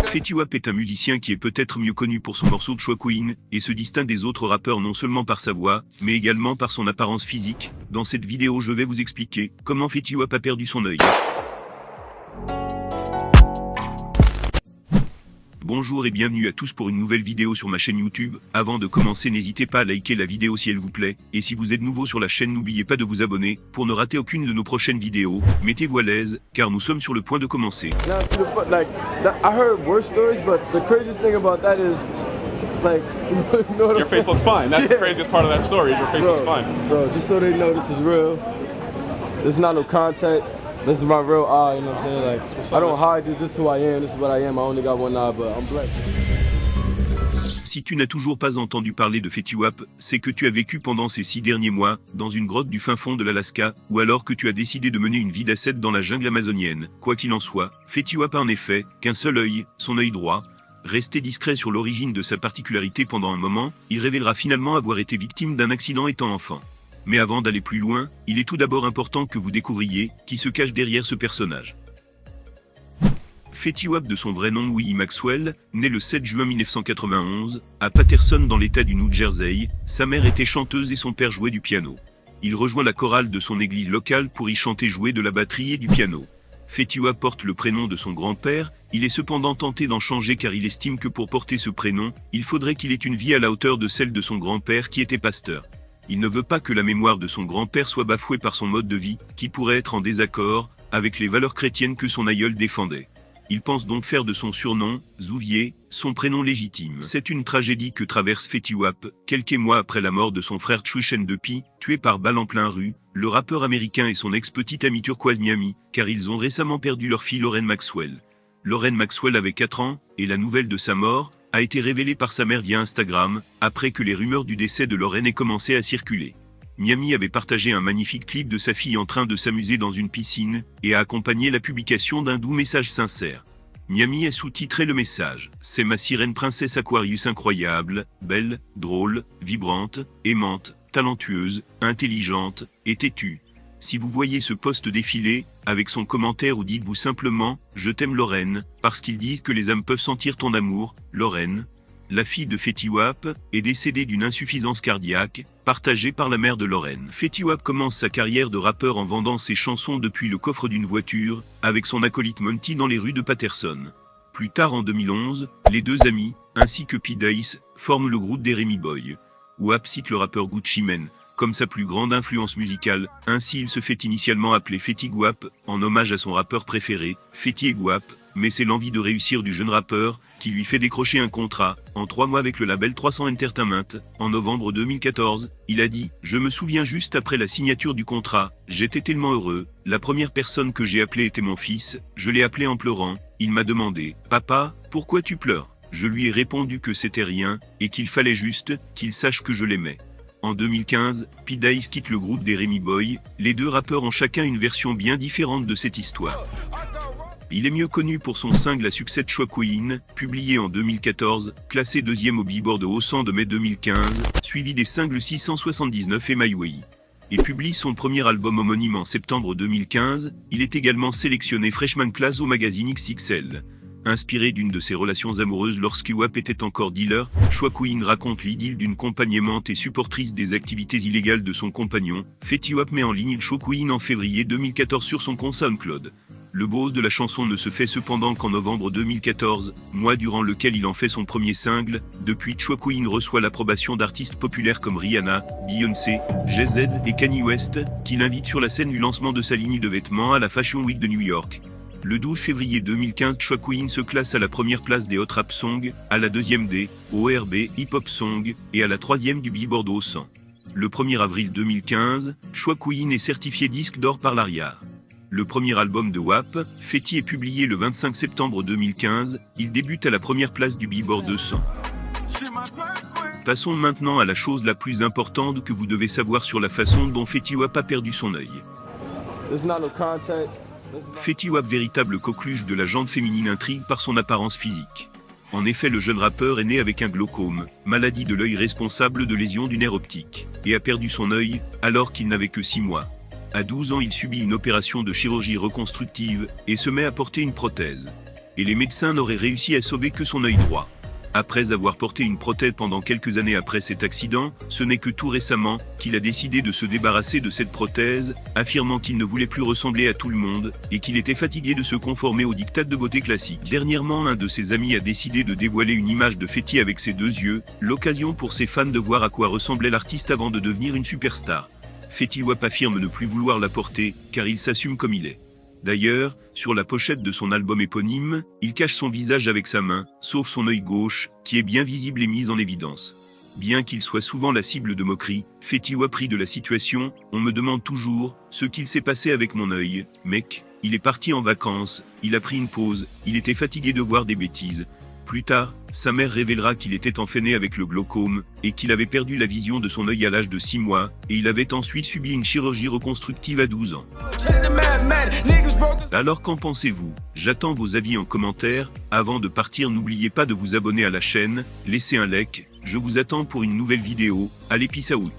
Fetty Wap est un musicien qui est peut-être mieux connu pour son morceau Choi Queen, et se distingue des autres rappeurs non seulement par sa voix, mais également par son apparence physique. Dans cette vidéo je vais vous expliquer comment Fetty Wap a perdu son œil. Bonjour et bienvenue à tous pour une nouvelle vidéo sur ma chaîne YouTube. Avant de commencer, n'hésitez pas à liker la vidéo si elle vous plaît, et si vous êtes nouveau sur la chaîne, n'oubliez pas de vous abonner, pour ne rater aucune de nos prochaines vidéos. Mettez-vous à l'aise, car nous sommes sur le point de commencer. Your face looks fine. That's the craziest part of that story. Is your face looks fine. Bro, just so they know this is real. This is not no content. This is my real eye, you know what I'm saying? Like, I don't hide this. This is who I am. This is what I am. I only got one eye, but I'm black. Si tu n'as toujours pas entendu parler de Fetty Wap, c'est que tu as vécu pendant ces 6 derniers mois, dans une grotte du fin fond de l'Alaska, ou alors que tu as décidé de mener une vie d'ascète dans la jungle amazonienne. Quoi qu'il en soit, Fetty Wap a en effet qu'un seul œil, son œil droit. Resté discret sur l'origine de sa particularité pendant un moment, il révélera finalement avoir été victime d'un accident étant enfant. Mais avant d'aller plus loin, il est tout d'abord important que vous découvriez qui se cache derrière ce personnage. Fetty Wap, de son vrai nom Louis Maxwell, né le 7 juin 1991, à Paterson dans l'état du New Jersey. Sa mère était chanteuse et son père jouait du piano. Il rejoint la chorale de son église locale pour y chanter, jouer de la batterie et du piano. Fetty Wap porte le prénom de son grand-père. Il est cependant tenté d'en changer car il estime que pour porter ce prénom, il faudrait qu'il ait une vie à la hauteur de celle de son grand-père qui était pasteur. Il ne veut pas que la mémoire de son grand-père soit bafouée par son mode de vie, qui pourrait être en désaccord avec les valeurs chrétiennes que son aïeul défendait. Il pense donc faire de son surnom, Zouvier, son prénom légitime. C'est une tragédie que traverse Fetty Wap, quelques mois après la mort de son frère Chushen Duppy, tué par balle en plein rue, le rappeur américain et son ex-petite amie turquoise Miami, car ils ont récemment perdu leur fille Lauren Maxwell. Lauren Maxwell avait 4 ans, et la nouvelle de sa mort a été révélée par sa mère via Instagram, après que les rumeurs du décès de Lauren aient commencé à circuler. Miami avait partagé un magnifique clip de sa fille en train de s'amuser dans une piscine, et a accompagné la publication d'un doux message sincère. Miami a sous-titré le message « C'est ma sirène princesse Aquarius incroyable, belle, drôle, vibrante, aimante, talentueuse, intelligente, et têtue. Si vous voyez ce post défiler, avec son commentaire ou dites-vous simplement « Je t'aime Lauren », parce qu'ils disent que les âmes peuvent sentir ton amour, Lauren. La fille de Fetty Wap est décédée d'une insuffisance cardiaque, partagée par la mère de Lauren. Fetty Wap commence sa carrière de rappeur en vendant ses chansons depuis le coffre d'une voiture, avec son acolyte Monty dans les rues de Paterson. Plus tard en 2011, les deux amis, ainsi que P. Dice, forment le groupe des Remy Boy. Wap cite le rappeur Gucci Mane comme sa plus grande influence musicale, ainsi il se fait initialement appeler Fetty Guap, en hommage à son rappeur préféré, Fetty et Guap, mais c'est l'envie de réussir du jeune rappeur, qui lui fait décrocher un contrat, en 3 mois avec le label 300 Entertainment. En novembre 2014, il a dit « Je me souviens juste après la signature du contrat, j'étais tellement heureux, la première personne que j'ai appelée était mon fils, je l'ai appelé en pleurant, il m'a demandé « Papa, pourquoi tu pleures ?» Je lui ai répondu que c'était rien, et qu'il fallait juste qu'il sache que je l'aimais. En 2015, P. Dice quitte le groupe des Remy Boy. Les deux rappeurs ont chacun une version bien différente de cette histoire. Il est mieux connu pour son single à succès Choi Queen, publié en 2014, classé 2e au Billboard Hot 100 de mai 2015, suivi des singles 679 et My Way. Et publie son premier album homonyme en septembre 2015. Il est également sélectionné Freshman Class au magazine XXL. Inspiré d'une de ses relations amoureuses lorsque Wap était encore dealer, Choi Queen raconte l'idylle d'une compagne aimante et supportrice des activités illégales de son compagnon. Fetty Wap met en ligne Choi Queen en février 2014 sur son compte SoundCloud. Le buzz de la chanson ne se fait cependant qu'en novembre 2014, mois durant lequel il en fait son premier single. Depuis, Choi Queen reçoit l'approbation d'artistes populaires comme Rihanna, Beyoncé, Jay-Z et Kanye West, qui l'invitent sur la scène du lancement de sa ligne de vêtements à la Fashion Week de New York. Le 12 février 2015, Choi Queen se classe à la première place des Hot Rap Songs, à la 2e des ORB Hip Hop Song et à la 3e du Billboard Hot 100. Le 1er avril 2015, Choi Queen est certifié disque d'or par l'ARIA. Le premier album de Wap, Fetty, est publié le 25 septembre 2015. Il débute à la première place du Billboard 200. Passons maintenant à la chose la plus importante que vous devez savoir sur la façon dont Fetty Wap a perdu son œil. Fetty Wap, véritable coqueluche de la gente féminine, intrigue par son apparence physique. En effet, le jeune rappeur est né avec un glaucome, maladie de l'œil responsable de lésions du nerf optique, et a perdu son œil alors qu'il n'avait que 6 mois. À 12 ans, il subit une opération de chirurgie reconstructive et se met à porter une prothèse. Et les médecins n'auraient réussi à sauver que son œil droit. Après avoir porté une prothèse pendant quelques années après cet accident, ce n'est que tout récemment qu'il a décidé de se débarrasser de cette prothèse, affirmant qu'il ne voulait plus ressembler à tout le monde et qu'il était fatigué de se conformer aux diktats de beauté classique. Dernièrement, l'un de ses amis a décidé de dévoiler une image de Fetty avec ses 2 yeux, l'occasion pour ses fans de voir à quoi ressemblait l'artiste avant de devenir une superstar. Fetty Wap affirme ne plus vouloir la porter, car il s'assume comme il est. D'ailleurs, sur la pochette de son album éponyme, il cache son visage avec sa main, sauf son œil gauche, qui est bien visible et mis en évidence. Bien qu'il soit souvent la cible de moqueries, Fetty Wap rit de la situation. On me demande toujours ce qu'il s'est passé avec mon œil. Mec, il est parti en vacances, il a pris une pause, il était fatigué de voir des bêtises. Plus tard, sa mère révélera qu'il était enchaîné avec le glaucome et qu'il avait perdu la vision de son œil à l'âge de 6 mois et il avait ensuite subi une chirurgie reconstructive à 12 ans. Alors qu'en pensez-vous? J'attends vos avis en commentaire. Avant de partir, n'oubliez pas de vous abonner à la chaîne, laissez un like. Je vous attends pour une nouvelle vidéo. Allez, peace out.